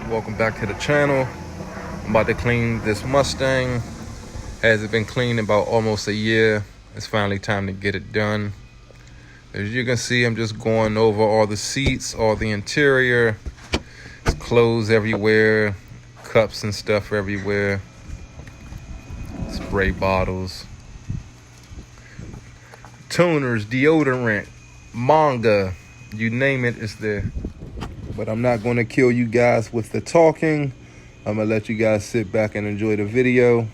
Welcome back to the channel. I'm about to clean this Mustang. Hasn't been cleaned in about almost a year. It's finally time to get it done. As you can see, I'm just going over all the seats, all the interior. There's clothes everywhere, cups and stuff everywhere, spray bottles, tuners, deodorant, manga, you name it, it's there. But I'm not going to kill you guys with the talking. I'm going to let you guys sit back and enjoy the video.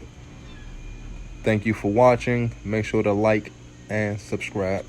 Thank you for watching. Make sure to like and subscribe.